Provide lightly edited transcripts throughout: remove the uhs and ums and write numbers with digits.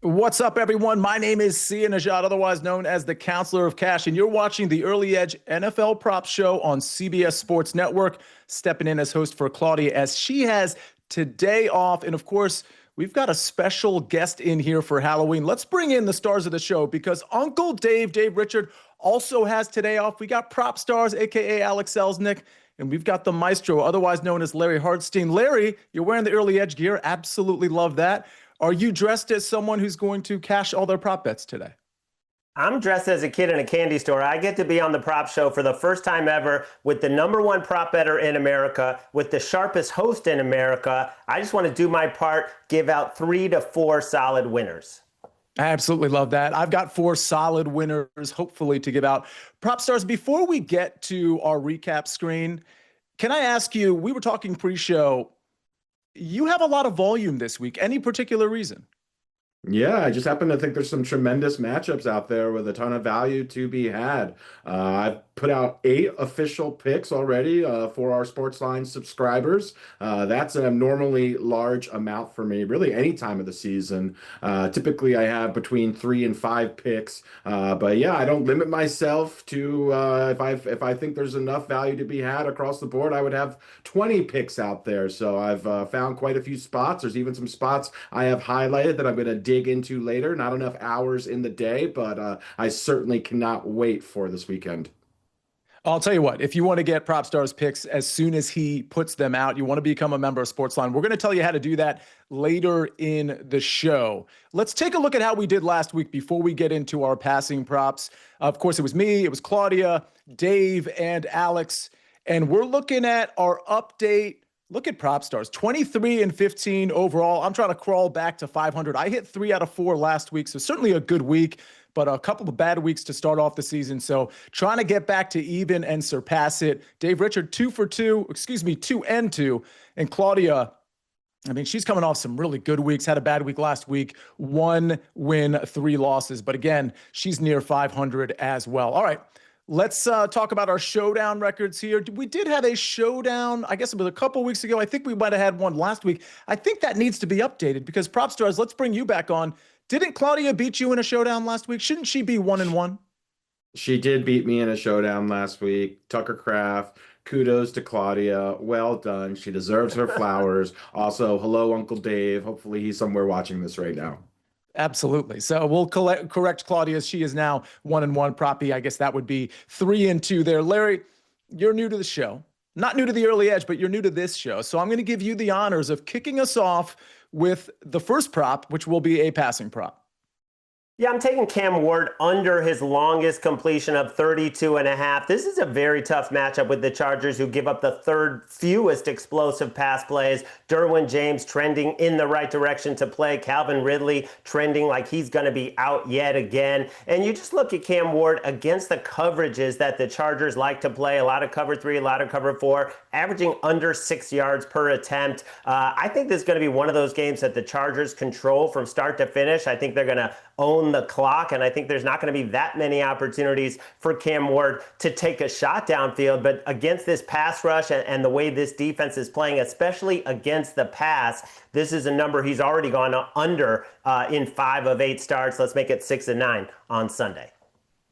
What's up, everyone? My name is Sia Nejad, otherwise known as the Counselor of Cash, and you're watching the Early Edge NFL Props Show on CBS Sports Network. Stepping in as host for Claudia as she has today off. And of course, we've got a special guest in here for Halloween. Let's bring in the stars of the show because Uncle Dave Richard, also has today off. We got PropStarz, aka Alex Selznick, and we've got the Maestro, otherwise known as Larry Hartstein. Larry, you're wearing the Early Edge gear. Absolutely love that. Are you dressed as someone who's going to cash all their prop bets today? I'm dressed as a kid in a candy store. I get to be on the prop show for the first time ever with the #1 prop better in America, with the sharpest host in America. I just want to do my part, give out 3 to 4 solid winners. I absolutely love that. I've got 4 solid winners, hopefully, to give out. PropStarz, before we get to our recap screen, can I ask you, we were talking pre-show, you have a lot of volume this week. Any particular reason? Yeah, I just happen to think there's some tremendous matchups out there with a ton of value to be had. I've put out 8 official picks already for our SportsLine subscribers. That's an abnormally large amount for me, really any time of the season. Typically, I have between 3 and 5 picks. But yeah, I don't limit myself to if I think there's enough value to be had across the board, I would have 20 picks out there. So I've found quite a few spots. There's even some spots I have highlighted that I'm going to dig into later. Not enough hours in the day, but I certainly cannot wait for this weekend. I'll tell you what, if you want to get PropStarz picks as soon as he puts them out, you want to become a member of SportsLine, we're going to tell you how to do that later in the show. Let's take a look at how we did last week before we get into our passing props. Of course, it was me, it was Claudia, Dave, and Alex, and we're looking at our update. Look at PropStarz, 23 and 15 overall. I'm trying to crawl back to 500. I hit 3 out of 4 last week, so certainly a good week, but a couple of bad weeks to start off the season. So trying to get back to even and surpass it. Dave Richard, 2 and 2. And Claudia, I mean, she's coming off some really good weeks, had a bad week last week, 1 win, 3 losses. But again, she's near 500 as well. All right. Let's talk about our showdown records here. We did have a showdown, I guess it was a couple weeks ago. I think we might have had one last week. I think that needs to be updated because PropStarz, let's bring you back on. Didn't Claudia beat you in a showdown last week? Shouldn't she be 1-1? She did beat me in a showdown last week. Tucker Craft. Kudos to Claudia. Well done. She deserves her flowers. Also, hello, Uncle Dave. Hopefully he's somewhere watching this right now. Absolutely. So we'll correct Claudia. She is now 1-1. Proppy, I guess that would be 3 and 2 there. Larry, you're new to the show. Not new to the Early Edge, but you're new to this show. So I'm going to give you the honors of kicking us off with the first prop, which will be a passing prop. Yeah, I'm taking Cam Ward under his longest completion of 32.5. This is a very tough matchup with the Chargers, who give up the 3rd fewest explosive pass plays. Derwin James trending in the right direction to play. Calvin Ridley trending like he's going to be out yet again. And you just look at Cam Ward against the coverages that the Chargers like to play. A lot of cover 3, a lot of cover 4, averaging under 6 yards per attempt. I think this is going to be one of those games that the Chargers control from start to finish. I think they're going to own the clock, and I think there's not going to be that many opportunities for Cam Ward to take a shot downfield. But against this pass rush and the way this defense is playing, especially against the pass, this is a number he's already gone under in 5 of 8 starts. Let's make it 6 and 9 on Sunday.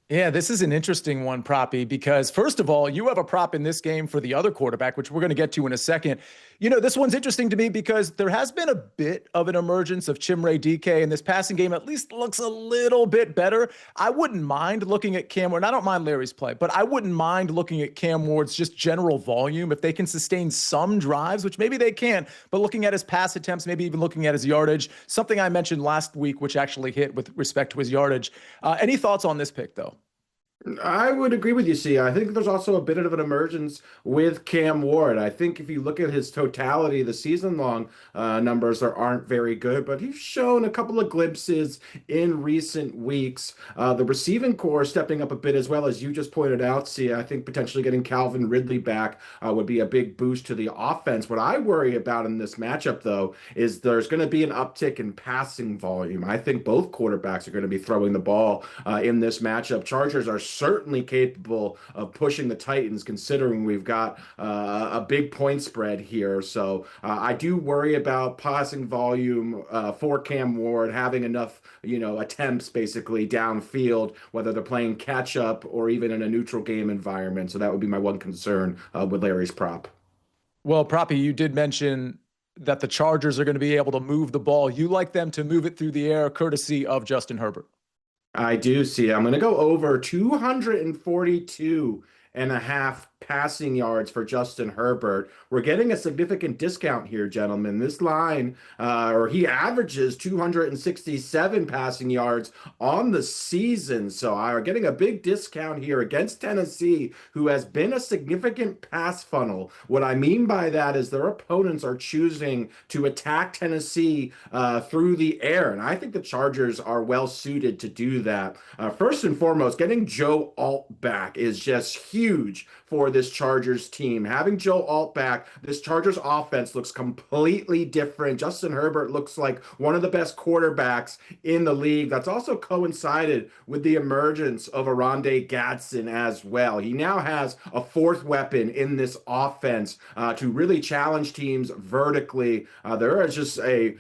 Yeah, this is an interesting one, Proppy, because first of all, you have a prop in this game for the other quarterback, which we're going to get to in a second. You know, this one's interesting to me because there has been a bit of an emergence of Chimere DK, and this passing game at least looks a little bit better. I wouldn't mind looking at Cam Ward, and I don't mind Larry's play, but I wouldn't mind looking at Cam Ward's just general volume. If they can sustain some drives, which maybe they can, but looking at his pass attempts, maybe even looking at his yardage, something I mentioned last week, which actually hit with respect to his yardage. Any thoughts on this pick, though? I would agree with you, Sia. I think there's also a bit of an emergence with Cam Ward. I think if you look at his totality, the season-long numbers aren't very good, but he's shown a couple of glimpses in recent weeks. The receiving core stepping up a bit as well, as you just pointed out, Sia. I think potentially getting Calvin Ridley back would be a big boost to the offense. What I worry about in this matchup, though, is there's going to be an uptick in passing volume. I think both quarterbacks are going to be throwing the ball in this matchup. Chargers are certainly capable of pushing the Titans, considering we've got a big point spread here. So I do worry about passing volume for Cam Ward, having enough, attempts basically downfield, whether they're playing catch up or even in a neutral game environment. So that would be my one concern with Larry's prop. Well, Proppy, you did mention that the Chargers are going to be able to move the ball. You like them to move it through the air, courtesy of Justin Herbert. I do see. I'm going to go over 242.5 passing yards for Justin Herbert. We're getting a significant discount here, gentlemen. This line, he averages 267 passing yards on the season. So are getting a big discount here against Tennessee, who has been a significant pass funnel. What I mean by that is their opponents are choosing to attack Tennessee through the air. And I think the Chargers are well suited to do that. First and foremost, getting Joe Alt back is just huge for this Chargers team. Having Joe Alt back, this Chargers offense looks completely different. Justin Herbert looks like one of the best quarterbacks in the league. That's also coincided with the emergence of Oronde Gadsden as well. He now has a fourth weapon in this offense to really challenge teams vertically. There is just an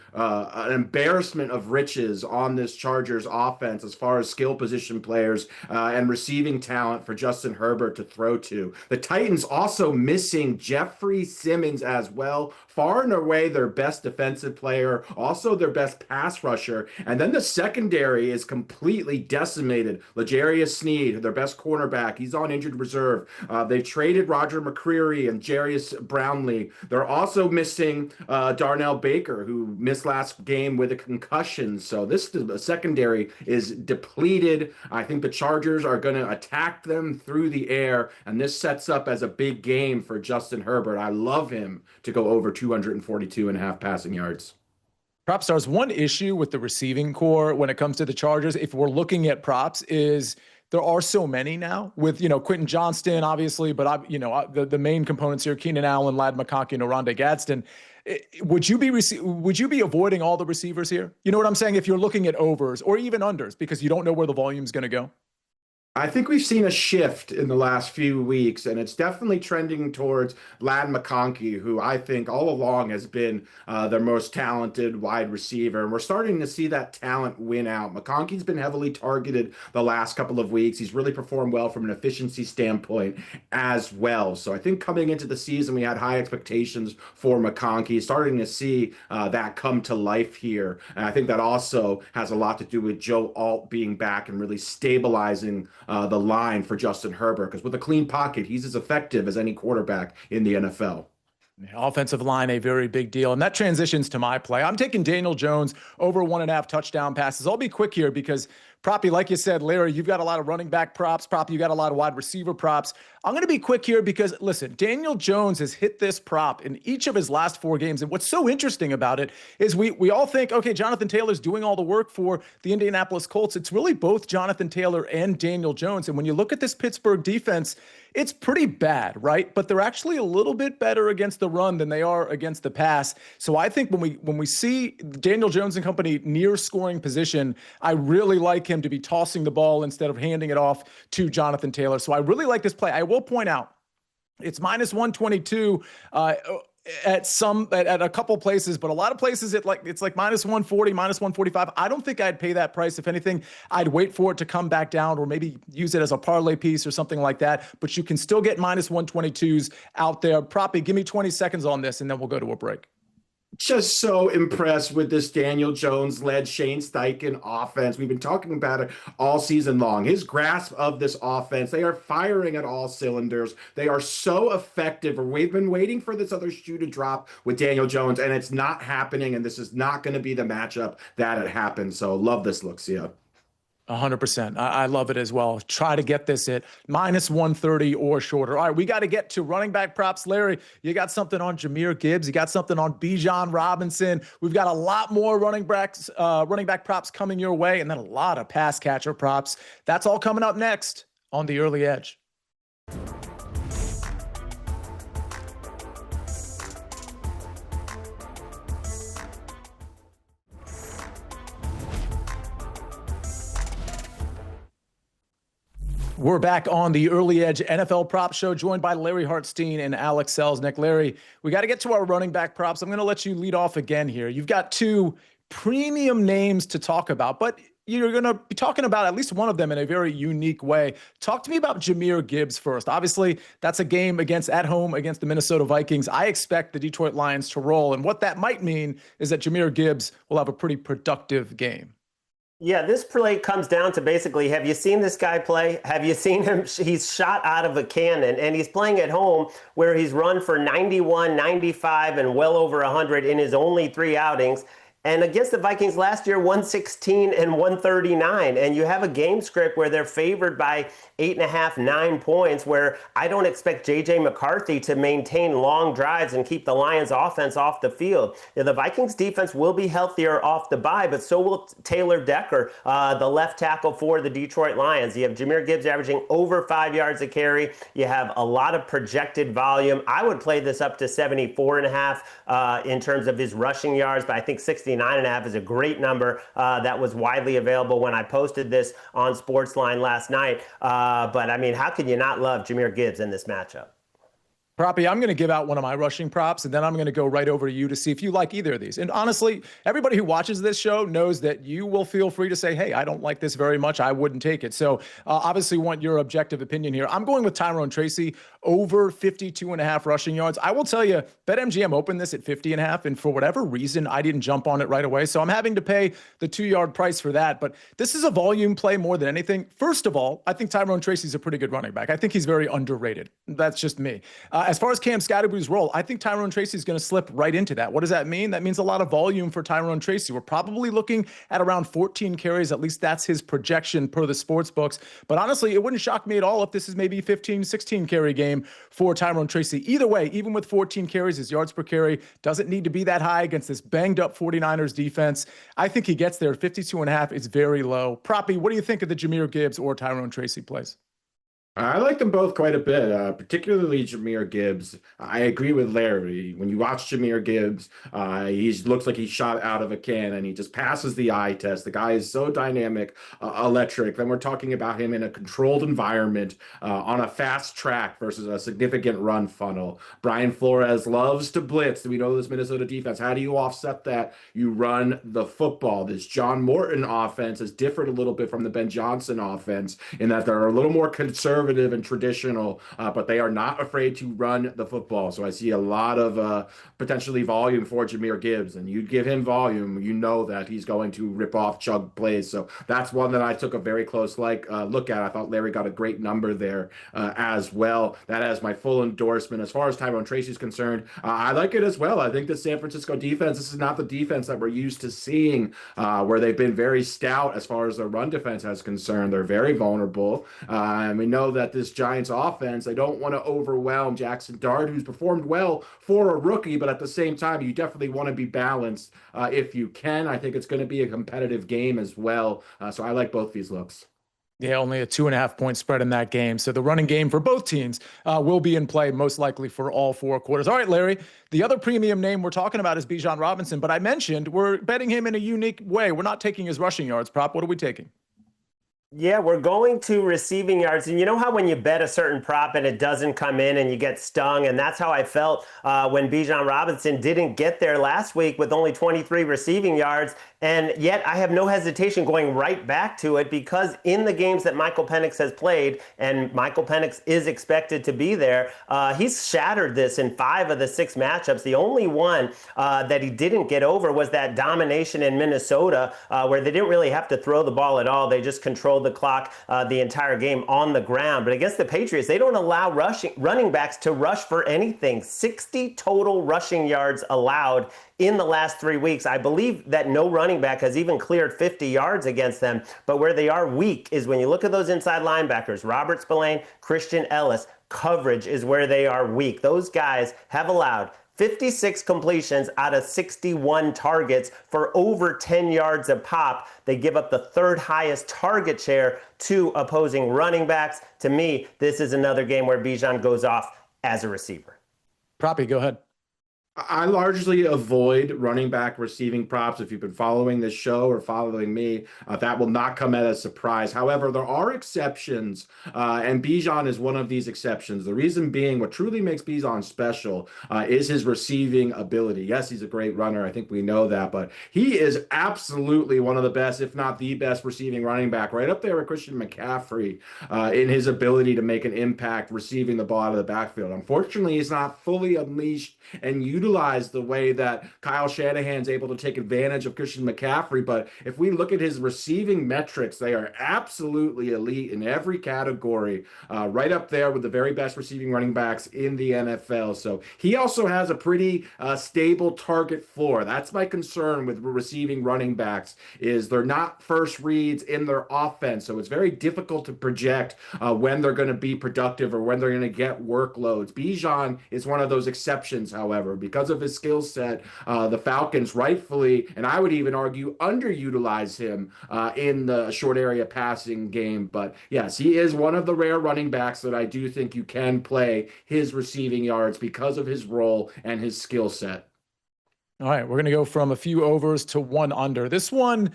embarrassment of riches on this Chargers offense as far as skill position players and receiving talent for Justin Herbert to throw to. The Titans also missing Jeffrey Simmons as well. Far and away their best defensive player, also their best pass rusher. And then the secondary is completely decimated. L'Jarius Sneed, their best cornerback, he's on injured reserve. They've traded Roger McCreary and Jarius Brownlee. They're also missing Darnell Baker, who missed last game with a concussion. So this secondary is depleted. I think the Chargers are going to attack them through the air, and this sets up as a big game for Justin Herbert. I love him to go over 242.5 passing yards. PropStarz, one issue with the receiving core when it comes to the Chargers, if we're looking at props, is there are so many now with, Quentin Johnston, obviously, but the main components here, Keenan Allen, Ladd McConkey, and Oronde Gadsden. Would you be avoiding all the receivers here? You know what I'm saying? If you're looking at overs or even unders, because you don't know where the volume's going to go. I think we've seen a shift in the last few weeks, and it's definitely trending towards Ladd McConkey, who I think all along has been their most talented wide receiver. And we're starting to see that talent win out. McConkey's been heavily targeted the last couple of weeks. He's really performed well from an efficiency standpoint as well. So I think coming into the season, we had high expectations for McConkey. Starting to see that come to life here. And I think that also has a lot to do with Joe Alt being back and really stabilizing the line for Justin Herbert, because with a clean pocket, he's as effective as any quarterback in the NFL. Offensive line, a very big deal. And that transitions to my play. I'm taking Daniel Jones over 1.5 touchdown passes. I'll be quick here because, Proppy, like you said, Larry, you've got a lot of running back props. Proppy, you got a lot of wide receiver props. I'm going to be quick here because, listen, Daniel Jones has hit this prop in each of his last 4 games. And what's so interesting about it is we all think, okay, Jonathan Taylor's doing all the work for the Indianapolis Colts. It's really both Jonathan Taylor and Daniel Jones. And when you look at this Pittsburgh defense, it's pretty bad, right? But they're actually a little bit better against the run than they are against the pass. So I think when we see Daniel Jones and company near scoring position, I really like him to be tossing the ball instead of handing it off to Jonathan Taylor. So I really like this play. I will point out it's minus 122 at a couple places, but a lot of places it's like minus 140, minus 145. I don't think I'd pay that price. If anything, I'd wait for it to come back down or maybe use it as a parlay piece or something like that. But you can still get minus 122s out there. Proppy, give me 20 seconds on this and then we'll go to a break. Just so impressed with this Daniel Jones-led Shane Steichen offense. We've been talking about it all season long. His grasp of this offense, they are firing at all cylinders. They are so effective. We've been waiting for this other shoe to drop with Daniel Jones, and it's not happening, and this is not going to be the matchup that it happens. So love this look, Sia. 100%. I love it as well. Try to get this at minus 130 or shorter. All right, we got to get to running back props. Larry, you got something on Jahmyr Gibbs. You got something on Bijan Robinson. We've got a lot more running back props coming your way, and then a lot of pass catcher props. That's all coming up next on The Early Edge. We're back on the Early Edge NFL Prop Show, joined by Larry Hartstein and Alex Selznick. Larry, we got to get to our running back props. I'm going to let you lead off again here. You've got two premium names to talk about, but you're going to be talking about at least one of them in a very unique way. Talk to me about Jahmyr Gibbs first. Obviously, that's a game at home against the Minnesota Vikings. I expect the Detroit Lions to roll, and what that might mean is that Jahmyr Gibbs will have a pretty productive game. Yeah, this play comes down to basically, have you seen this guy play? Have you seen him? He's shot out of a cannon, and he's playing at home where he's run for 91, 95, and well over 100 in his only 3 outings. And against the Vikings last year, 116 and 139. And you have a game script where they're favored by 8.5, 9 points, where I don't expect J.J. McCarthy to maintain long drives and keep the Lions offense off the field. Now, the Vikings defense will be healthier off the bye, but so will Taylor Decker, the left tackle for the Detroit Lions. You have Jahmyr Gibbs averaging over 5 yards a carry. You have a lot of projected volume. I would play this up to 74.5 in terms of his rushing yards, but I think 69.5 is a great number that was widely available when I posted this on SportsLine last night. But I mean, how can you not love Jahmyr Gibbs in this matchup? Proppy, I'm going to give out one of my rushing props, and then I'm going to go right over to you to see if you like either of these. And honestly, everybody who watches this show knows that you will feel free to say, hey, I don't like this very much. I wouldn't take it. So obviously want your objective opinion here. I'm going with Tyrone Tracy over 52.5 rushing yards. I will tell you, BetMGM opened this at 50.5, and for whatever reason, I didn't jump on it right away. So I'm having to pay the 2-yard price for that. But this is a volume play more than anything. First of all, I think Tyrone Tracy's a pretty good running back. I think he's very underrated. That's just me. As far as Cam Scatterbury's role, I think Tyrone Tracy is going to slip right into that. What does that mean? That means a lot of volume for Tyrone Tracy. We're probably looking at around 14 carries. At least that's his projection per the sports books. But honestly, it wouldn't shock me at all if this is maybe 15, 16 carry game for Tyrone Tracy. Either way, even with 14 carries, his yards per carry doesn't need to be that high against this banged up 49ers defense. I think he gets there. 52.5 is very low. Proppy, what do you think of the Jahmyr Gibbs or Tyrone Tracy plays? I like them both quite a bit, particularly Jahmyr Gibbs. I agree with Larry. When you watch Jahmyr Gibbs, he looks like he's shot out of a cannon. He just passes the eye test. The guy is so dynamic, electric. Then we're talking about him in a controlled environment on a fast track versus a significant run funnel. Brian Flores loves to blitz. We know this Minnesota defense. How do you offset that? You run the football. This John Morton offense is different a little bit from the Ben Johnson offense in that they're a little more conservative and traditional, but they are not afraid to run the football. So I see a lot of potentially volume for Jahmyr Gibbs, and you give him volume, you know that he's going to rip off chug plays. So that's one that I took a very close look at. I thought Larry got a great number there as well. That has my full endorsement. As far as Tyrone Tracy is concerned, I like it as well. I think the San Francisco defense, this is not the defense that we're used to seeing, where they've been very stout as far as the run defense is concerned. They're very vulnerable. And we know that this Giants offense, they don't want to overwhelm Jackson Dart, who's performed well for a rookie, but at the same time, you definitely want to be balanced if you can. I think it's going to be a competitive game as well. So I like both these looks. Yeah, only a 2.5 point spread in that game. So the running game for both teams will be in play most likely for all 4 quarters. All right, Larry, the other premium name we're talking about is Bijan Robinson, but I mentioned we're betting him in a unique way. We're not taking his rushing yards prop. What are we taking? Yeah, we're going to receiving yards. And you know how when you bet a certain prop and it doesn't come in and you get stung? And that's how I felt when Bijan Robinson didn't get there last week with only 23 receiving yards. And yet I have no hesitation going right back to it because in the games that Michael Penix has played, and Michael Penix is expected to be there, he's shattered this in 5 of the 6 matchups. The only one that he didn't get over was that domination in Minnesota where they didn't really have to throw the ball at all. They just controlled the clock the entire game on the ground. But against the Patriots, they don't allow running backs to rush for anything. 60 total rushing yards allowed in the last 3 weeks. I believe that no running back has even cleared 50 yards against them. But where they are weak is when you look at those inside linebackers, Robert Spillane, Christian Ellis, coverage is where they are weak. Those guys have allowed 56 completions out of 61 targets for over 10 yards a pop. They give up the 3rd highest target share to opposing running backs. To me, this is another game where Bijan goes off as a receiver. Proppy, go ahead. I largely avoid running back receiving props. If you've been following this show or following me, that will not come as a surprise. However, there are exceptions, and Bijan is one of these exceptions. The reason being, what truly makes Bijan special is his receiving ability. Yes, he's a great runner. I think we know that, but he is absolutely one of the best, if not the best, receiving running back, right up there with Christian McCaffrey in his ability to make an impact receiving the ball out of the backfield. Unfortunately, he's not fully unleashed and utilized the way that Kyle Shanahan's able to take advantage of Christian McCaffrey. But if we look at his receiving metrics, they are absolutely elite in every category, right up there with the very best receiving running backs in the NFL. So he also has a pretty stable target floor. That's my concern with receiving running backs is they're not first reads in their offense. So it's very difficult to project when they're going to be productive or when they're going to get workloads. Bijan is one of those exceptions, however, because of his skill set. The Falcons rightfully, and I would even argue, underutilize him in the short area passing game. But yes, he is one of the rare running backs that I do think you can play his receiving yards because of his role and his skill set. All right, we're going to go from a few overs to one under. This one,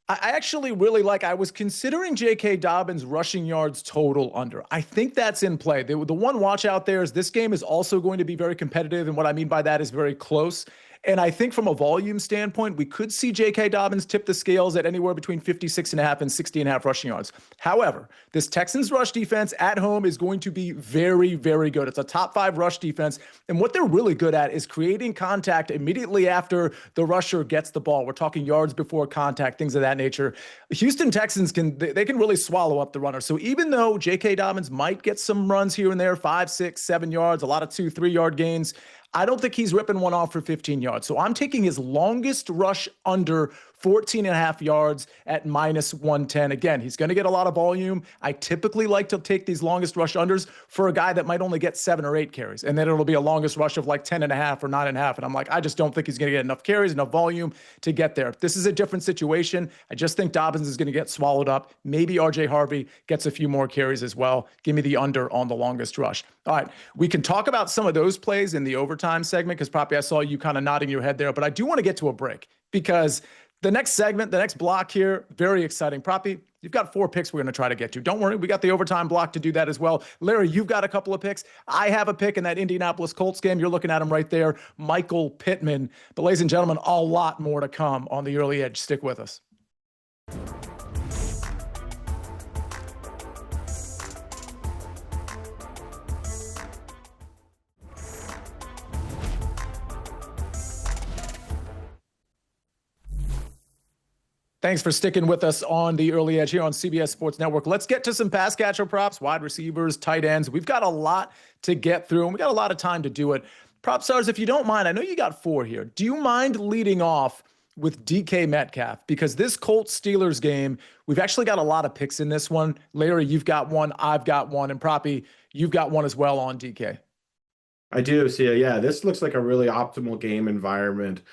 I actually really like. I was considering J.K. Dobbins' rushing yards total under. I think that's in play. The one watch out there is this game is also going to be very competitive, and what I mean by that is very close. And I think from a volume standpoint, we could see J.K. Dobbins tip the scales at anywhere between 56.5 and 60.5 rushing yards. However, this Texans rush defense at home is going to be very, very good. It's a top 5 rush defense. And what they're really good at is creating contact immediately after the rusher gets the ball. We're talking yards before contact, things of that nature. Houston Texans can really swallow up the runner. So even though J.K. Dobbins might get some runs here and there, 5, 6, 7 yards, a lot of 2, 3 yard gains, I don't think he's ripping one off for 15 yards. So I'm taking his longest rush under 14.5 yards at -110. Again, he's going to get a lot of volume. I typically like to take these longest rush unders for a guy that might only get 7 or 8 carries. And then it'll be a longest rush of like 10.5 or 9.5. And I'm like, I just don't think he's going to get enough carries, enough volume to get there. This is a different situation. I just think Dobbins is going to get swallowed up. Maybe RJ Harvey gets a few more carries as well. Give me the under on the longest rush. All right, we can talk about some of those plays in the overtime segment because probably I saw you kind of nodding your head there, but I do want to get to a break because the next segment, the next block here, very exciting. Proppy, you've got 4 picks we're going to try to get to. Don't worry, we got the overtime block to do that as well. Larry, you've got a couple of picks. I have a pick in that Indianapolis Colts game. You're looking at him right there, Michael Pittman. But ladies and gentlemen, a lot more to come on the early edge. Stick with us. Thanks for sticking with us on the early edge here on CBS Sports Network. Let's get to some pass catcher props, wide receivers, tight ends. We've got a lot to get through, and we got a lot of time to do it. PropStarz, if you don't mind, I know you got 4 here. Do you mind leading off with DK Metcalf? Because this Colts-Steelers game, we've actually got a lot of picks in this one. Larry, you've got one, I've got one, and Proppy, you've got one as well on DK. I do see. Yeah, this looks like a really optimal game environment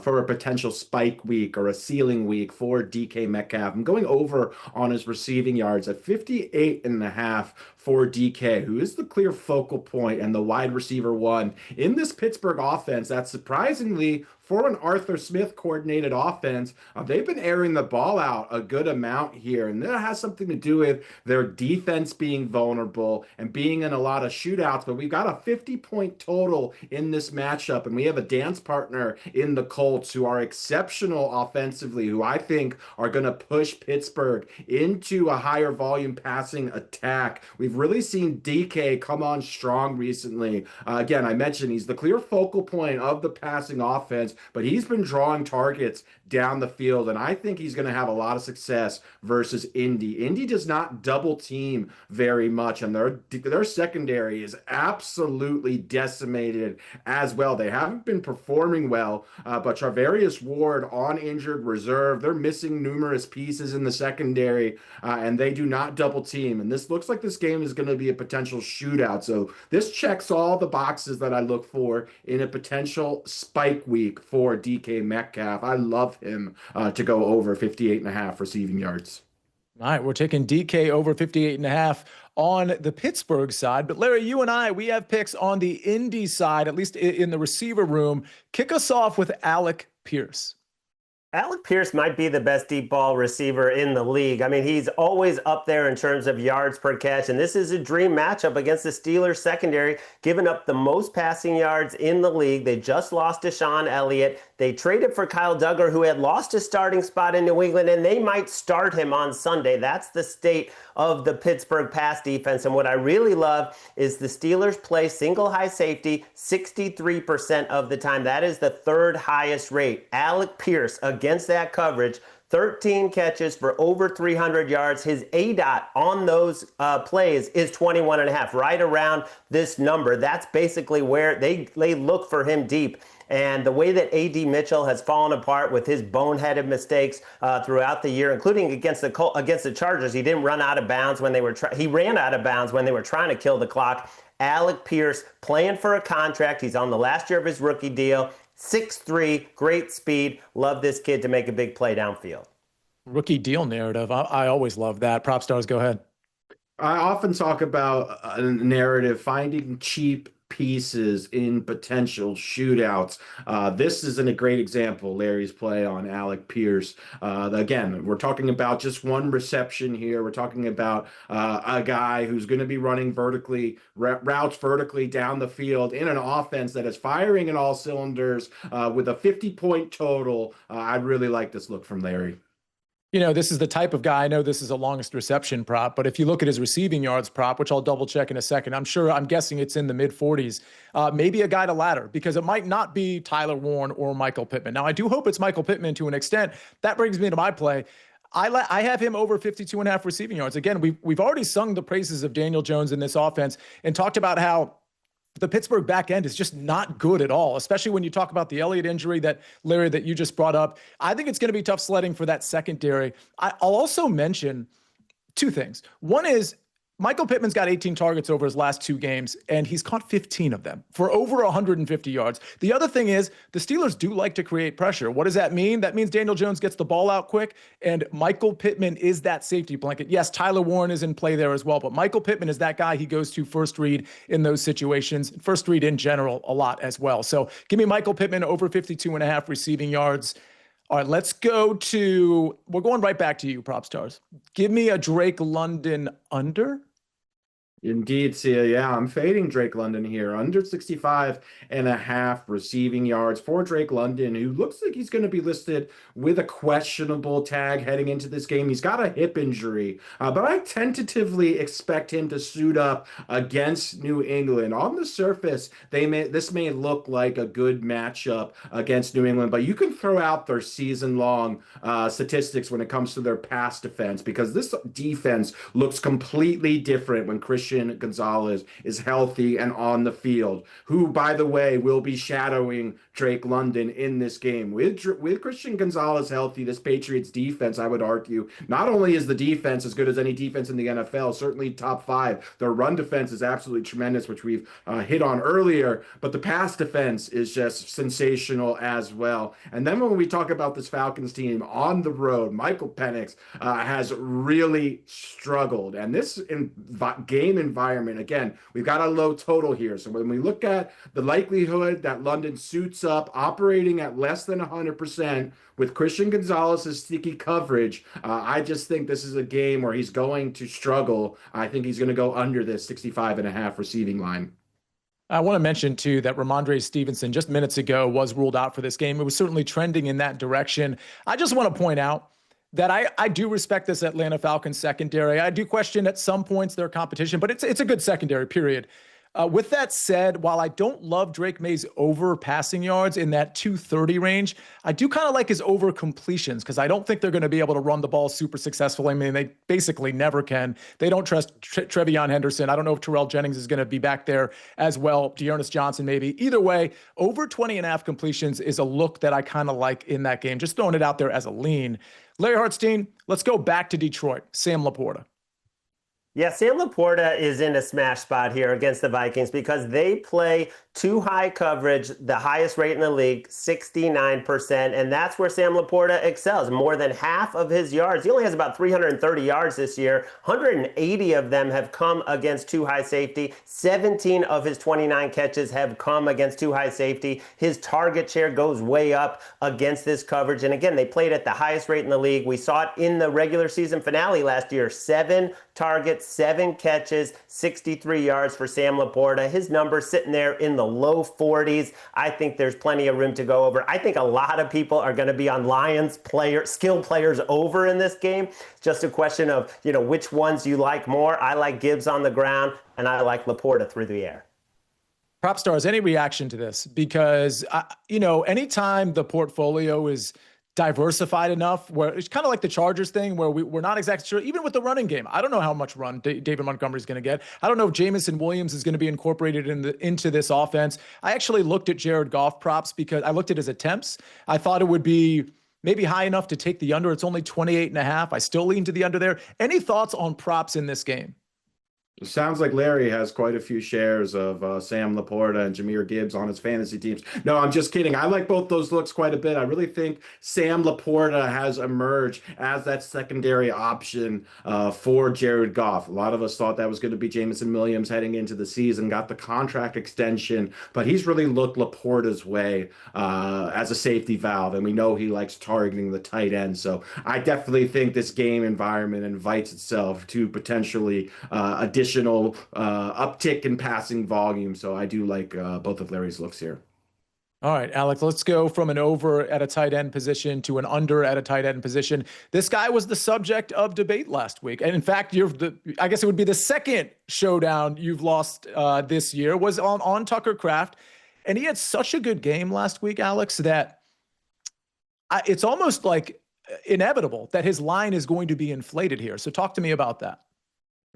for a potential spike week or a ceiling week for DK Metcalf. I'm going over on his receiving yards at 58.5 for DK, who is the clear focal point and the wide receiver one in this Pittsburgh offense that surprisingly, for an Arthur Smith coordinated offense, they've been airing the ball out a good amount here. And that has something to do with their defense being vulnerable and being in a lot of shootouts. But we've got a 50-point total in this matchup. And we have a dance partner in the Colts who are exceptional offensively, who I think are going to push Pittsburgh into a higher volume passing attack. We've really seen DK come on strong recently. Again, I mentioned he's the clear focal point of the passing offense, but he's been drawing targets down the field, and I think he's going to have a lot of success versus Indy. Indy does not double team very much, and their secondary is absolutely decimated as well. They haven't been performing well, but Charvarius Ward on injured reserve. They're missing numerous pieces in the secondary, and they do not double team. And this looks like this game is going to be a potential shootout. So this checks all the boxes that I look for in a potential spike week for DK Metcalf. I love him to go over 58.5 receiving yards. All right, we're taking DK over 58.5 on the Pittsburgh side. But Larry, you and I, we have picks on the Indy side, at least in the receiver room. Kick us off with Alec Pierce. Alec Pierce might be the best deep ball receiver in the league. I mean, he's always up there in terms of yards per catch, and this is a dream matchup against the Steelers secondary, giving up the most passing yards in the league. They just lost to Sean Elliott. They traded for Kyle Duggar, who had lost his starting spot in New England, and they might start him on Sunday. That's the state of the Pittsburgh pass defense, and what I really love is the Steelers play single high safety 63% of the time. That is the third highest rate. Alec Pierce against that coverage, 13 catches for over 300 yards. His ADOT on those plays is 21.5, right around this number. That's basically where they look for him deep. And the way that A.D. Mitchell has fallen apart with his boneheaded mistakes throughout the year, including against the Chargers, he didn't run out of bounds when they were he ran out of bounds when they were trying to kill the clock. Alec Pierce playing for a contract. He's on the last year of his rookie deal. 6'3", great speed. Love this kid to make a big play downfield. Rookie deal narrative. I always love that. PropStarz, go ahead. I often talk about a narrative, finding cheap pieces in potential shootouts. This isn't a great example, Larry's play on Alec Pierce. Again, we're talking about just one reception here. We're talking about a guy who's going to be running vertically, routes vertically down the field in an offense that is firing in all cylinders with a 50-point total. I'd really like this look from Larry. You know, this is the type of guy, I know this is a longest reception prop, but if you look at his receiving yards prop, which I'll double check in a second, I'm guessing it's in the mid 40s, maybe a guy to ladder, because it might not be Tyler Warren or Michael Pittman. Now, I do hope it's Michael Pittman to an extent. That brings me to my play. I have him over 52.5 receiving yards. Again, we've already sung the praises of Daniel Jones in this offense and talked about how the Pittsburgh back end is just not good at all, especially when you talk about the Elliott injury that, Larry, that you just brought up. I think it's going to be tough sledding for that secondary. I'll also mention two things. One is Michael Pittman's got 18 targets over his last 2 games, and he's caught 15 of them for over 150 yards. The other thing is the Steelers do like to create pressure. What does that mean? That means Daniel Jones gets the ball out quick, and Michael Pittman is that safety blanket. Yes, Tyler Warren is in play there as well, but Michael Pittman is that guy he goes to first read in those situations, first read in general a lot as well. So give me Michael Pittman over 52.5 receiving yards. All right, we're going right back to you, PropStarz. Give me a Drake London under. Indeed, Sia. Yeah, I'm fading Drake London here. Under 65.5 receiving yards for Drake London, who looks like he's going to be listed with a questionable tag heading into this game. He's got a hip injury, but I tentatively expect him to suit up against New England. On the surface, this may look like a good matchup against New England, but you can throw out their season-long statistics when it comes to their pass defense, because this defense looks completely different when Christian Gonzalez is healthy and on the field, who, by the way, will be shadowing Drake London in this game. With Christian Gonzalez healthy, this Patriots defense, I would argue, not only is the defense as good as any defense in the NFL, certainly top 5, their run defense is absolutely tremendous, which we've hit on earlier, but the pass defense is just sensational as well. And then when we talk about this Falcons team on the road, Michael Penix has really struggled. And this game environment, again, we've got a low total here. So when we look at the likelihood that London suits up operating at less than 100% with Christian Gonzalez's sticky coverage, I just think this is a game where he's going to struggle. I think he's going to go under this 65.5 receiving line. I want to mention, too, that Ramondre Stevenson just minutes ago was ruled out for this game. It was certainly trending in that direction. I just want to point out that I do respect this Atlanta Falcons secondary. I do question at some points their competition, but it's a good secondary, period. With that said, while I don't love Drake May's over passing yards in that 230 range, I do kind of like his over completions, because I don't think they're going to be able to run the ball super successfully. I mean, they basically never can. They don't trust Trevion Henderson. I don't know if Terrell Jennings is going to be back there as well. Dearness Johnson, maybe. Either way, over 20.5 completions is a look that I kind of like in that game. Just throwing it out there as a lean. Larry Hartstein, let's go back to Detroit. Sam Laporta. Yeah, Sam Laporta is in a smash spot here against the Vikings because they play too high coverage, the highest rate in the league, 69%. And that's where Sam Laporta excels. More than half of his yards, he only has about 330 yards this year. 180 of them have come against too high safety. 17 of his 29 catches have come against too high safety. His target share goes way up against this coverage. And again, they played at the highest rate in the league. We saw it in the regular season finale last year. 7 targets, 7 catches, 63 yards for Sam Laporta. His number sitting there in the low 40s. I think there's plenty of room to go over. I think a lot of people are going to be on Lions skill players over in this game. It's just a question of, which ones you like more. I like Gibbs on the ground, and I like Laporta through the air. PropStarz, any reaction to this? Because, anytime the portfolio is diversified enough where it's kind of like the Chargers thing where we're not exactly sure, even with the running game. I don't know how much run David Montgomery is going to get. I don't know if Jameson Williams is going to be incorporated into this offense. I actually looked at Jared Goff props because I looked at his attempts. I thought it would be maybe high enough to take the under. It's only 28.5. I still lean to the under there. Any thoughts on props in this game? It sounds like Larry has quite a few shares of Sam Laporta and Jahmyr Gibbs on his fantasy teams. No, I'm just kidding. I like both those looks quite a bit. I really think Sam Laporta has emerged as that secondary option for Jared Goff. A lot of us thought that was going to be Jameson Williams heading into the season, got the contract extension, but he's really looked Laporta's way as a safety valve, and we know he likes targeting the tight end. So I definitely think this game environment invites itself to potentially additional uptick in passing volume. So I do like both of Larry's looks here. All right, Alex, let's go from an over at a tight end position to an under at a tight end position. This guy was the subject of debate last week. And in fact, I guess it would be the second showdown you've lost this year was on Tucker Kraft. And he had such a good game last week, Alex, that it's almost like inevitable that his line is going to be inflated here. So talk to me about that.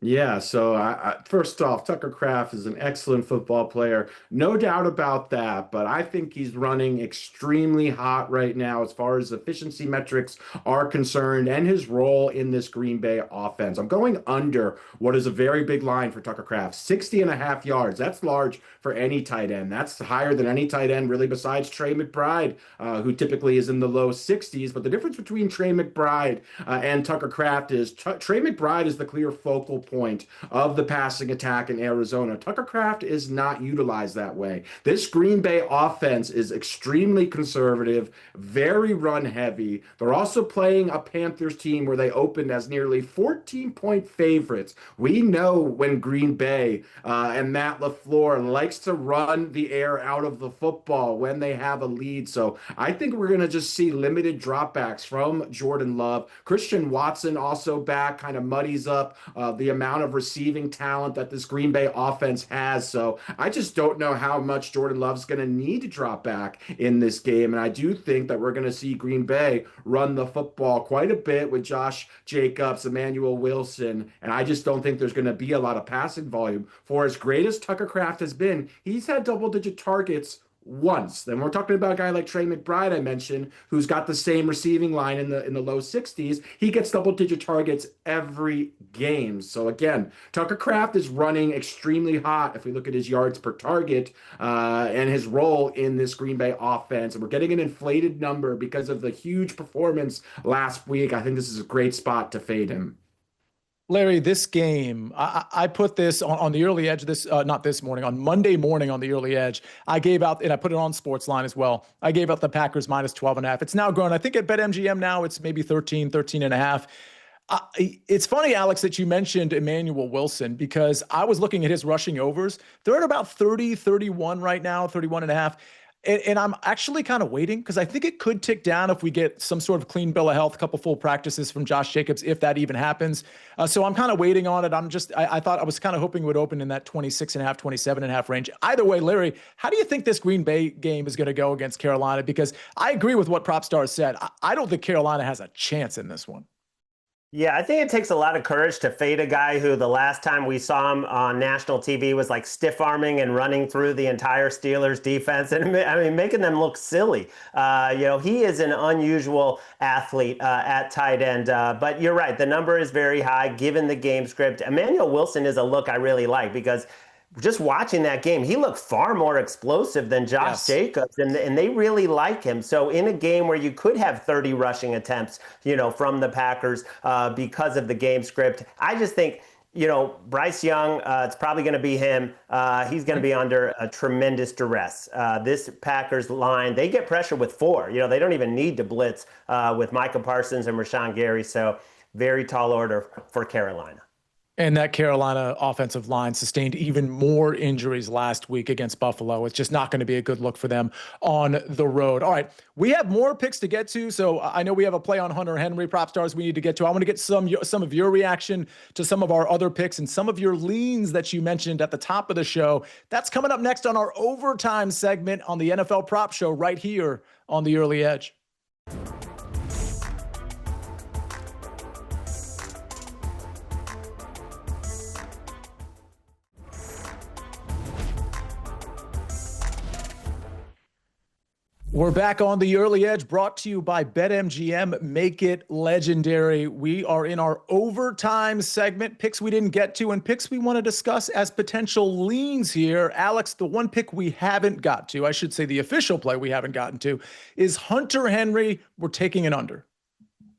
Yeah, so first off, Tucker Kraft is an excellent football player. No doubt about that, but I think he's running extremely hot right now as far as efficiency metrics are concerned and his role in this Green Bay offense. I'm going under what is a very big line for Tucker Kraft, 60.5 yards. That's large for any tight end. That's higher than any tight end, really, besides Trey McBride, who typically is in the low 60s. But the difference between Trey McBride and Tucker Kraft is Trey McBride is the clear focal point of the passing attack in Arizona. Tucker Kraft is not utilized that way. This Green Bay offense is extremely conservative, very run heavy. They're also playing a Panthers team where they opened as nearly 14-point favorites. We know when Green Bay and Matt LaFleur likes to run the air out of the football when they have a lead. So I think we're going to just see limited dropbacks from Jordan Love. Christian Watson also back, kind of muddies up the amount of receiving talent that this Green Bay offense has. So I just don't know how much Jordan Love's going to need to drop back in this game. And I do think that we're going to see Green Bay run the football quite a bit with Josh Jacobs, Emmanuel Wilson. And I just don't think there's going to be a lot of passing volume. For as great as Tucker Kraft has been, he's had double-digit targets once. Then we're talking about a guy like Trey McBride I mentioned, who's got the same receiving line in the low 60s. He gets double-digit targets every game. So again, Tucker Kraft is running extremely hot if we look at his yards per target and his role in this Green Bay offense. And we're getting an inflated number because of the huge performance last week. I think this is a great spot to fade him. Larry, this game, I put this on the early edge, not this morning, on Monday morning on the early edge. I gave out, and I put it on SportsLine as well. I gave out the Packers minus 12.5. It's now grown. I think at BetMGM now it's maybe 13.5. It's funny, Alex, that you mentioned Emmanuel Wilson because I was looking at his rushing overs. They're at about 30, 31 right now, 31.5. And I'm actually kind of waiting because I think it could tick down if we get some sort of clean bill of health, a couple full practices from Josh Jacobs, if that even happens. So I'm kind of waiting on it. I thought I was kind of hoping it would open in that 26.5, 27.5 range. Either way, Larry, how do you think this Green Bay game is going to go against Carolina? Because I agree with what PropStarz said. I don't think Carolina has a chance in this one. Yeah, I think it takes a lot of courage to fade a guy who the last time we saw him on national TV was like stiff arming and running through the entire Steelers defense, and I mean making them look silly. He is an unusual athlete at tight end, but you're right. The number is very high given the game script. Emmanuel Wilson is a look I really like because just watching that game, he looked far more explosive than Josh Yes. Jacobs, and they really like him. So in a game where you could have 30 rushing attempts, from the Packers because of the game script, I just think, Bryce Young, it's probably going to be him. He's going to be under a tremendous duress. This Packers line, they get pressure with four. They don't even need to blitz with Micah Parsons and Rashawn Gary. So very tall order for Carolina. And that Carolina offensive line sustained even more injuries last week against Buffalo. It's just not going to be a good look for them on the road. All right, we have more picks to get to. So I know we have a play on Hunter Henry, PropStarz we need to get to. I want to get some of your reaction to some of our other picks and some of your leans that you mentioned at the top of the show. That's coming up next on our overtime segment on the NFL Prop Show right here on the Early Edge. We're back on the Early Edge, brought to you by BetMGM. Make it legendary. We are in our overtime segment, picks we didn't get to and picks we want to discuss as potential leans here. Alex, the one pick we haven't got to, I should say the official play we haven't gotten to, is Hunter Henry. We're taking an under.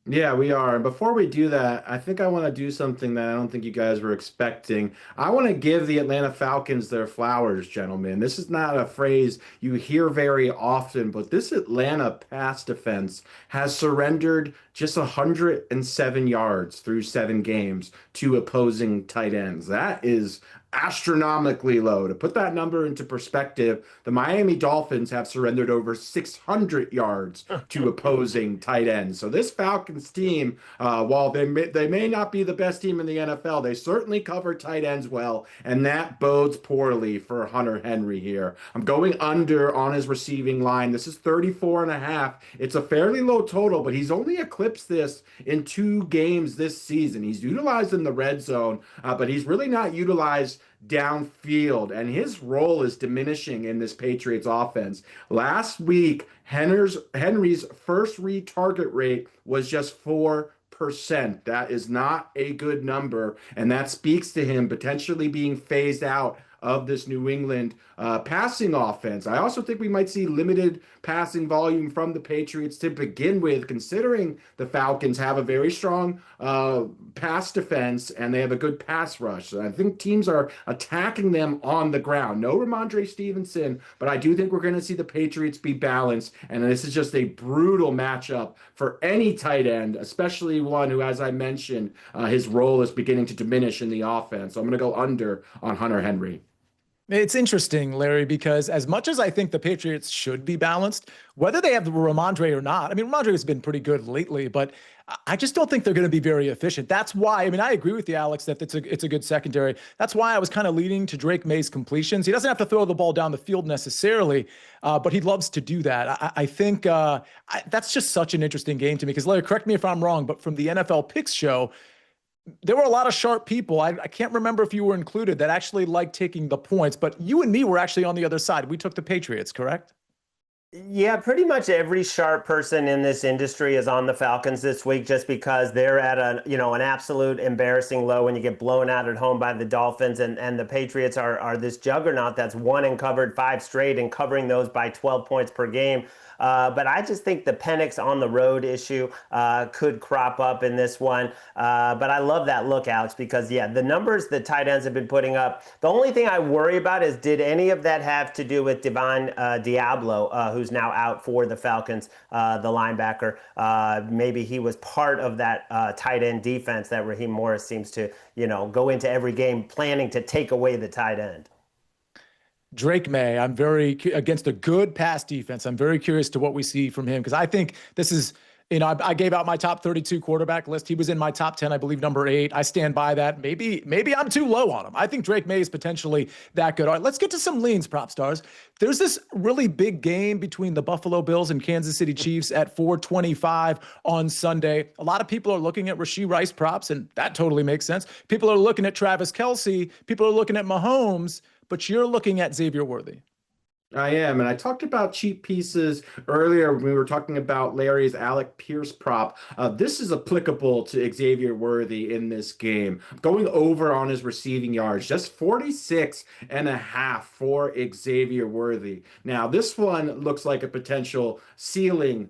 Yeah, we are. And before we do that, I think I want to do something that I don't think you guys were expecting. I want to give the Atlanta Falcons their flowers, gentlemen. This is not a phrase you hear very often, but this Atlanta pass defense has surrendered just 107 yards through 7 games to opposing tight ends. That is astronomically low. To put that number into perspective, the Miami Dolphins have surrendered over 600 yards to opposing tight ends. So this Falcons team, while they may not be the best team in the NFL, they certainly cover tight ends well, and that bodes poorly for Hunter Henry here. I'm going under on his receiving line. This is 34.5. It's a fairly low total, but he's only eclipsed this in 2 games this season. He's utilized in the red zone, but he's really not utilized downfield, and his role is diminishing in this Patriots offense. Last week, Henry's first read target rate was just 4%. That is not a good number, and that speaks to him potentially being phased out of this New England passing offense. I also think we might see limited passing volume from the Patriots to begin with, considering the Falcons have a very strong pass defense and they have a good pass rush. So I think teams are attacking them on the ground. No Ramondre Stevenson, but I do think we're going to see the Patriots be balanced, and this is just a brutal matchup for any tight end, especially one who, as I mentioned, his role is beginning to diminish in the offense. So I'm going to go under on Hunter Henry. It's interesting, Larry, because as much as I think the Patriots should be balanced, whether they have Ramondre or not, I mean, Ramondre has been pretty good lately, but I just don't think they're going to be very efficient. That's why, I mean, I agree with you, Alex, that it's a good secondary. That's why I was kind of leaning to Drake May's completions. He doesn't have to throw the ball down the field necessarily, but he loves to do that. I think that's just such an interesting game to me because, Larry, correct me if I'm wrong, but from the NFL Picks show, there were a lot of sharp people. I can't remember if you were included that actually liked taking the points, but you and me were actually on the other side. We took the Patriots, correct? Yeah, pretty much every sharp person in this industry is on the Falcons this week just because they're at an absolute embarrassing low when you get blown out at home by the Dolphins, and the Patriots are this juggernaut that's won and covered 5 straight and covering those by 12 points per game. But I just think the Penix on the road issue could crop up in this one. But I love that look, Alex, because, yeah, the numbers the tight ends have been putting up. The only thing I worry about is did any of that have to do with Devon Diablo, who's now out for the Falcons, the linebacker? Maybe he was part of that tight end defense that Raheem Morris seems to, go into every game planning to take away the tight end. Drake May, I'm very against a good pass defense. I'm very curious to what we see from him because I think this is I gave out my top 32 quarterback list. He was in my top 10, I believe, number 8. I stand by that. Maybe I'm too low on him. I think Drake May is potentially that good. All right, let's get to some leans, PropStarz. There's this really big game between the Buffalo Bills and Kansas City Chiefs at 425 on Sunday. A lot of people are looking at Rashee Rice props, and that totally makes sense. People are looking at Travis Kelce. People are looking at Mahomes, but you're looking at Xavier Worthy. I am, and I talked about cheap pieces earlier when we were talking about Larry's Alec Pierce prop. This is applicable to Xavier Worthy in this game. Going over on his receiving yards, just 46.5 for Xavier Worthy. Now, this one looks like a potential shootout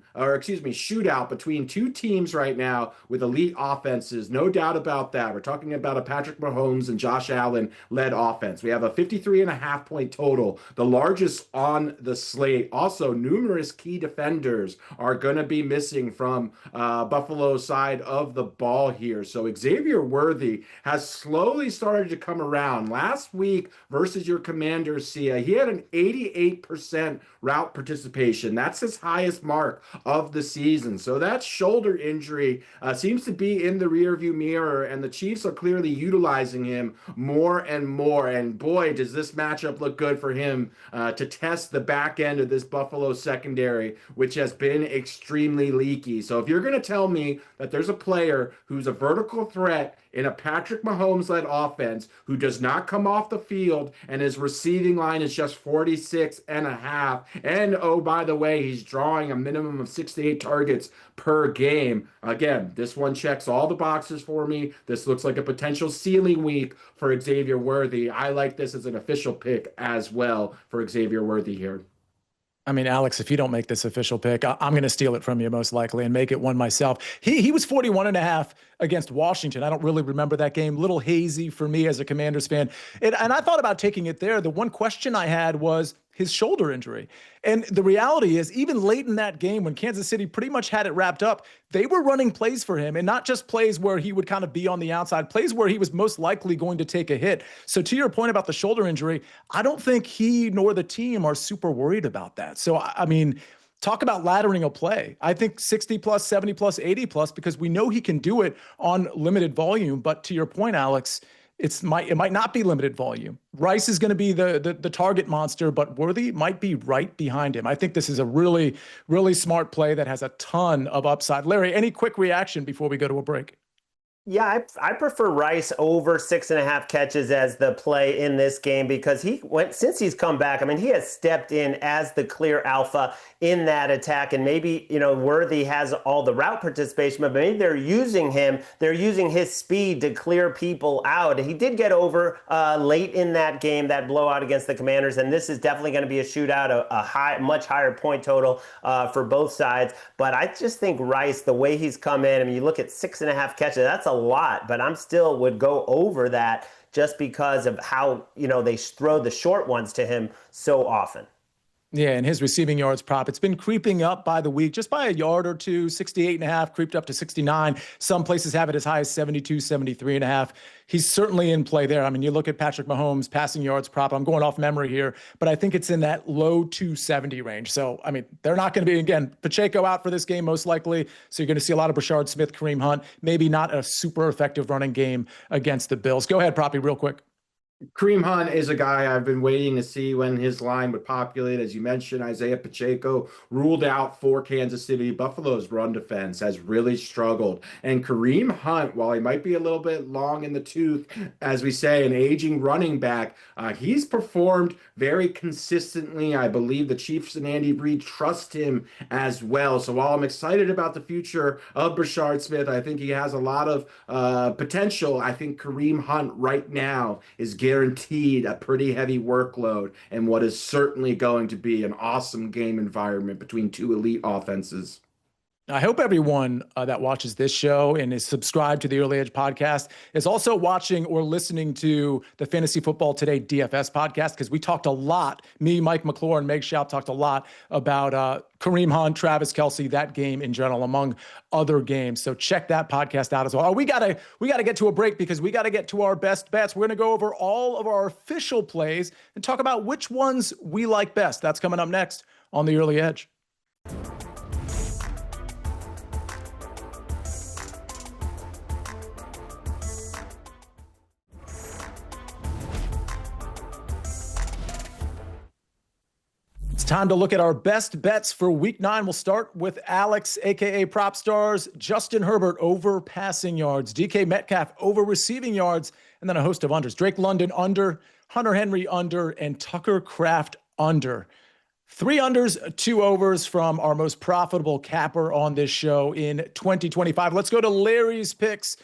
between two teams right now with elite offenses. No doubt about that. We're talking about a Patrick Mahomes and Josh Allen led offense. We have a 53.5 point total, the largest on the slate. Also, numerous key defenders are going to be missing from Buffalo's side of the ball here. So Xavier Worthy has slowly started to come around. Last week versus your Commanders, Sia, he had an 88% route participation. That's his highest mark of the season. So that shoulder injury seems to be in the rearview mirror, and the Chiefs are clearly utilizing him more and more. And boy, does this matchup look good for him to test the back end of this Buffalo secondary, which has been extremely leaky. So if you're going to tell me that there's a player who's a vertical threat in a Patrick Mahomes-led offense who does not come off the field and his receiving line is just 46.5, and oh, by the way, he's drawing a minimum of 6 to 8 targets per game. Again, this one checks all the boxes for me. This looks like a potential ceiling week for Xavier Worthy. I like this as an official pick as well for Xavier Worthy here. I mean, Alex, if you don't make this official pick, I'm going to steal it from you most likely and make it one myself. He was 41.5 against Washington. I don't really remember that game. Little hazy for me as a Commanders fan. And I thought about taking it there. The one question I had was his shoulder injury. And the reality is, even late in that game when Kansas City pretty much had it wrapped up, they were running plays for him, and not just plays where he would kind of be on the outside, plays where he was most likely going to take a hit. So to your point about the shoulder injury, I don't think he nor the team are super worried about that. So, I mean, talk about laddering a play. I think 60 plus, 70 plus, 80 plus, because we know he can do it on limited volume. But to your point, Alex, it might not be limited volume. Rice is going to be the target monster, but Worthy might be right behind him. I think this is a really, really smart play that has a ton of upside. Larry, any quick reaction before we go to a break? Yeah, I prefer Rice over 6.5 catches as the play in this game because since he's come back, I mean, he has stepped in as the clear alpha in that attack. And maybe, Worthy has all the route participation, but maybe they're using his speed to clear people out. He did get over late in that game, that blowout against the Commanders. And this is definitely going to be a shootout, much higher point total for both sides. But I just think Rice, the way he's come in, I mean, you look at 6.5 catches, that's a lot, but I'm still would go over that just because of how, they throw the short ones to him so often. Yeah, and his receiving yards prop, it's been creeping up by the week, just by a yard or two, 68.5, creeped up to 69. Some places have it as high as 72, 73.5. He's certainly in play there. I mean, you look at Patrick Mahomes' passing yards prop, I'm going off memory here, but I think it's in that low 270 range. So, I mean, they're not going to be, again, Pacheco out for this game most likely. So you're going to see a lot of Brashard Smith, Kareem Hunt, maybe not a super effective running game against the Bills. Go ahead, Proppy, real quick. Kareem Hunt is a guy I've been waiting to see when his line would populate. As you mentioned, Isaiah Pacheco ruled out for Kansas City. Buffalo's run defense has really struggled. And Kareem Hunt, while he might be a little bit long in the tooth, as we say, an aging running back, he's performed very consistently. I believe the Chiefs and Andy Reid trust him as well. So while I'm excited about the future of Brashard Smith, I think he has a lot of potential. I think Kareem Hunt right now is guaranteed a pretty heavy workload and what is certainly going to be an awesome game environment between two elite offenses. I hope everyone that watches this show and is subscribed to the Early Edge podcast is also watching or listening to the Fantasy Football Today DFS podcast, because we talked a lot, me, Mike McClure, and Meg Schaub talked a lot about Kareem Hunt, Travis Kelce, that game in general, among other games. So check that podcast out as well. We gotta get to a break because we got to get to our best bets. We're going to go over all of our official plays and talk about which ones we like best. That's coming up next on the Early Edge. time to look at our best bets for week 9. We'll start with Alex, aka PropStarz. Justin Herbert over passing yards, DK Metcalf over receiving yards, and then a host of unders. Drake London under, Hunter Henry under, and Tucker Kraft under. 3 unders, 2 overs from our most profitable capper on this show in 2025. Let's go to Larry's picks.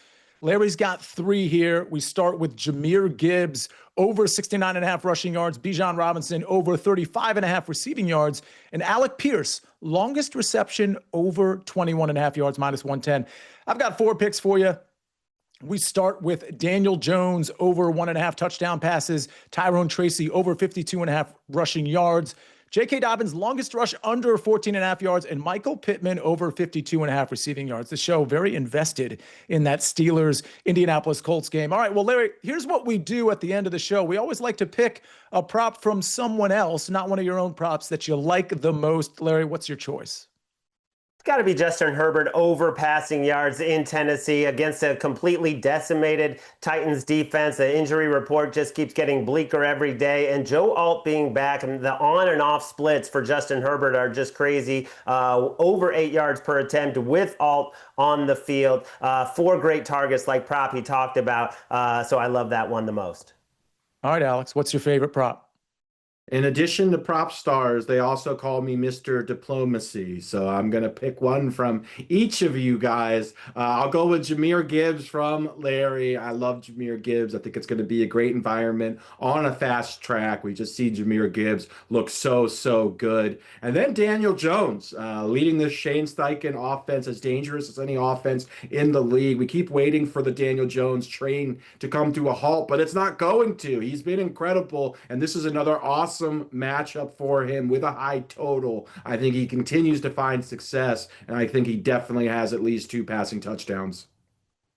Larry's got 3 here. We start with Jahmyr Gibbs over 69.5 rushing yards, Bijan Robinson over 35.5 receiving yards, and Alec Pierce, longest reception over 21.5 yards, minus 110. I've got 4 picks for you. We start with Daniel Jones over 1.5 touchdown passes, Tyrone Tracy over 52.5 rushing yards, J.K. Dobbins, longest rush under 14.5 yards, and Michael Pittman over 52.5 receiving yards. The show very invested in that Steelers-Indianapolis Colts game. All right, well, Larry, here's what we do at the end of the show. We always like to pick a prop from someone else, not one of your own props that you like the most. Larry, what's your choice? It's got to be Justin Herbert over passing yards in Tennessee against a completely decimated Titans defense. The injury report just keeps getting bleaker every day. And Joe Alt being back, and the on and off splits for Justin Herbert are just crazy. Over 8 yards per attempt with Alt on the field. 4 great targets like prop he talked about. So I love that one the most. All right, Alex, what's your favorite prop? In addition to PropStarz, they also call me Mr. Diplomacy. So I'm going to pick one from each of you guys. I'll go with Jahmyr Gibbs from Larry. I love Jahmyr Gibbs. I think it's going to be a great environment on a fast track. We just see Jahmyr Gibbs look so good. And then Daniel Jones leading the Shane Steichen offense, as dangerous as any offense in the league. We keep waiting for the Daniel Jones train to come to a halt, but it's not going to. He's been incredible, and this is another awesome matchup for him with a high total. I think he continues to find success, and I think he definitely has at least 2 passing touchdowns.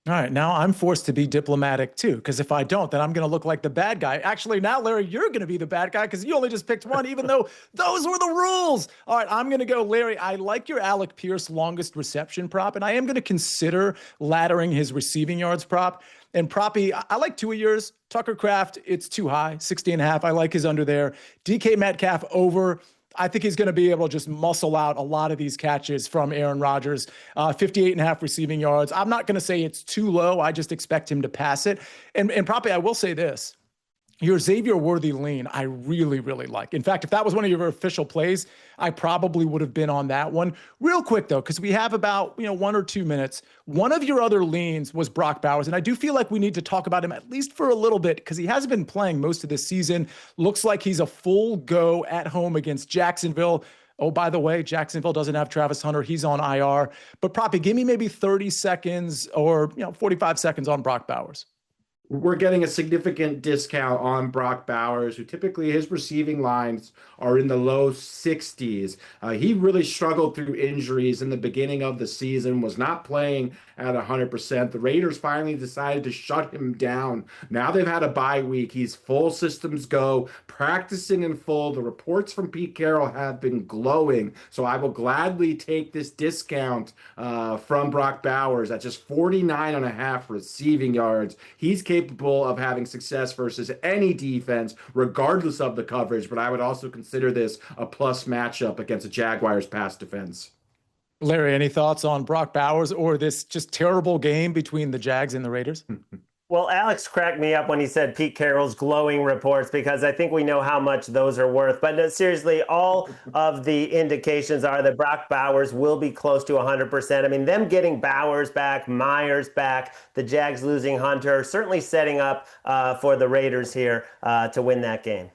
All right, now I'm forced to be diplomatic too, because if I don't, then I'm going to look like the bad guy. Actually, now, Larry, you're going to be the bad guy because you only just picked one, even though those were the rules. All right, I'm going to go, Larry. I like your Alec Pierce longest reception prop, and I am going to consider laddering his receiving yards prop. And Proppy, I like 2 of yours. Tucker Kraft, it's too high, 60.5. I like his under there. DK Metcalf over. I think he's going to be able to just muscle out a lot of these catches from Aaron Rodgers. 58.5 receiving yards. I'm not going to say it's too low. I just expect him to pass it. And Proppy, I will say this. Your Xavier Worthy lean, I really like. In fact, if that was one of your official plays, I probably would have been on that one. Real quick, though, because we have about 1 or 2 minutes. One of your other leans was Brock Bowers, and I do feel like we need to talk about him at least for a little bit because he hasn't been playing most of this season. Looks like he's a full go at home against Jacksonville. Oh, by the way, Jacksonville doesn't have Travis Hunter. He's on IR. But Proppy, give me maybe 30 seconds or 45 seconds on Brock Bowers. We're getting a significant discount on Brock Bowers, who typically his receiving lines are in the low 60s. He really struggled through injuries in the beginning of the season, was not playing at 100%. The Raiders finally decided to shut him down. Now they've had a bye week. He's full systems go, practicing in full. The reports from Pete Carroll have been glowing. So I will gladly take this discount from Brock Bowers at just 49.5 receiving yards. He's capable of having success versus any defense, regardless of the coverage, but I would also consider this a plus matchup against a Jaguars pass defense. Larry, any thoughts on Brock Bowers or this just terrible game between the Jags and the Raiders? Well, Alex cracked me up when he said Pete Carroll's glowing reports because I think we know how much those are worth. But no, seriously, all of the indications are that Brock Bowers will be close to 100%. I mean, them getting Bowers back, Myers back, the Jags losing Hunter, certainly setting up for the Raiders here to win that game.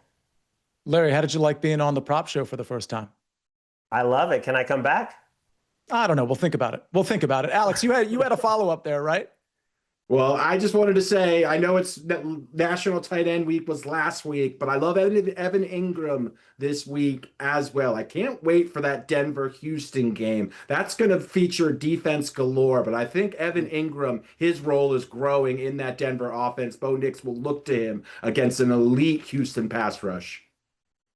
Larry, how did you like being on the prop show for the first time? I love it. Can I come back? I don't know. We'll think about it. Alex, you had a follow-up there, right? Well, I just wanted to say, I know it's National Tight End Week was last week, but I love Evan Ingram this week as well. I can't wait for that Denver-Houston game. That's going to feature defense galore, but I think Evan Ingram, his role is growing in that Denver offense. Bo Nix will look to him against an elite Houston pass rush.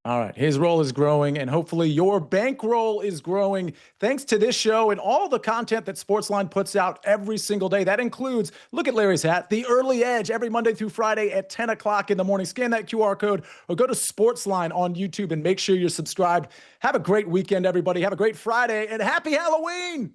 All right. His role is growing, and hopefully your bankroll is growing thanks to this show and all the content that SportsLine puts out every single day. That includes, look at Larry's hat, The Early Edge every Monday through Friday at 10 o'clock in the morning. Scan that QR code or go to SportsLine on YouTube and make sure you're subscribed. Have a great weekend, everybody. Have a great Friday, and happy Halloween.